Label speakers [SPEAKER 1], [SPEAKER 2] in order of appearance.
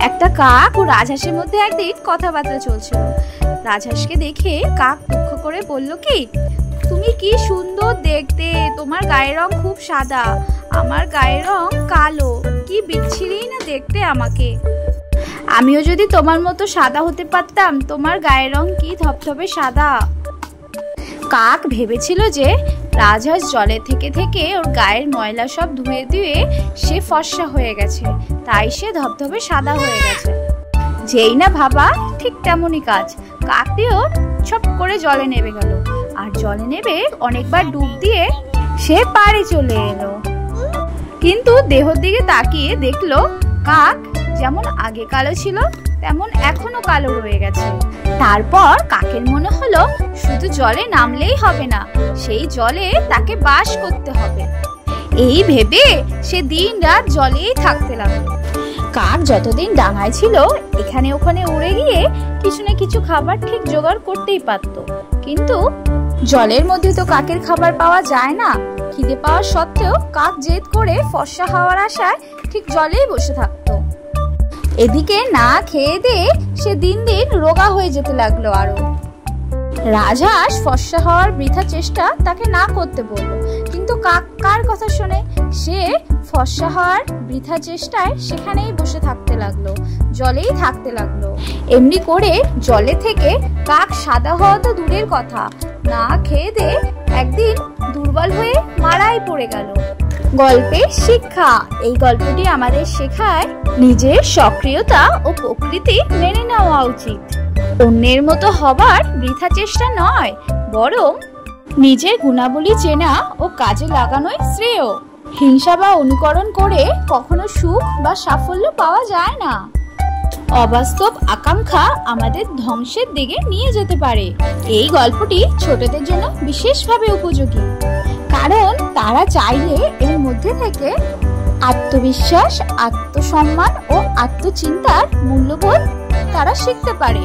[SPEAKER 1] একটা কাক ও রাজহাঁসের মধ্যে একদিন কথাবার্তা চলছিল। রাজহাঁসকে দেখে কাক দুঃখ করে বলল কি, তুমি কি সুন্দর দেখতে, তোমার গায়ের রং খুব সাদা, আমার গায়ের রং কালো, কি বিচ্ছিরি না দেখতে আমাকে। আমিও যদি তোমার মতো সাদা হতে পারতাম, তোমার গায়ের রং কি ধবধবে সাদা। কাক ভেবেছিল যে রাজহাঁস জলে থেকে থেকে ওর গায়ের ময়লা সব ধুয়ে ধুয়ে সে ফর্সা হয়ে গেছে, তাই সে ধবধবে সাদা হয়ে গেছে। যেই না ভাবা ঠিক তেমনই কাজ, কাকটিও ছপ করে জলে নেমে গেল, আর জলে নেমে অনেকবার ডুব দিয়ে সে পাড়ে চলে এলো। কিন্তু দেহর দিকে তাকিয়ে দেখলো কাক যেমন আগে কালো ছিল তেমন এখনো কালো রয়ে গেছে। তারপর কাকের মনে হলো শুধু জলে নামলেই হবে না, সেই জলে তাকে বাস করতে হবে। এই ভেবে সে দিন রাত জলেই থাকতে লাগলো। কাক যতদিন ডাঙায় ছিল এখানে ওখানে উড়ে গিয়ে কিছু না কিছু খাবার ঠিক জোগাড় করতেই পারতো, কিন্তু জলের মধ্যে তো কাকের খাবার পাওয়া যায় না। খিদে পাওয়ার সত্ত্বেও কাক জেদ করে ফর্সা হওয়ার আশায় ঠিক জলেই বসে থাকতো। এদিকে না খেয়ে দিয়ে সে দিন দিন রোগা হয়ে যেতে লাগলো আরো। রাজহাঁস ফর্সা হওয়ার বৃথা চেষ্টা তাকে না করতে বলল, কিন্তু কাক কার কথা শোনে, সে ফর্সা হওয়ার বৃথা চেষ্টায় সেখানেই বসে থাকতে লাগলো, জলেই থাকতে লাগলো। এমনি করে জলে থেকে কাক সাদা হওয়া তো দূরের কথা, না খেয়ে দিয়ে একদিন দুর্বল হয়ে মারাই পড়ে গেল। গল্পের শিক্ষা, এই গল্পটি আমাদের শেখায় নিজের সক্রিয়তা ও প্রকৃতি মেনে নেওয়া উচিত। অন্যের মতো হবার বৃথা চেষ্টা নয়, বরং নিজের গুণাবলী চেনা ও কাজে লাগানোই শ্রেয়। হিংসা বা অনুকরণ করে কখনো সুখ বা সাফল্য পাওয়া যায় না। অবাস্তব আকাঙ্ক্ষা আমাদের ধ্বংসের দিকে নিয়ে যেতে পারে। এই গল্পটি ছোটদের জন্য বিশেষভাবে উপযোগী, কারণ তারা চাইলে এর মধ্যে থেকে আত্মবিশ্বাস, আত্মসম্মান ও আত্মচিন্তার মূল্যবোধ তারা শিখতে পারে।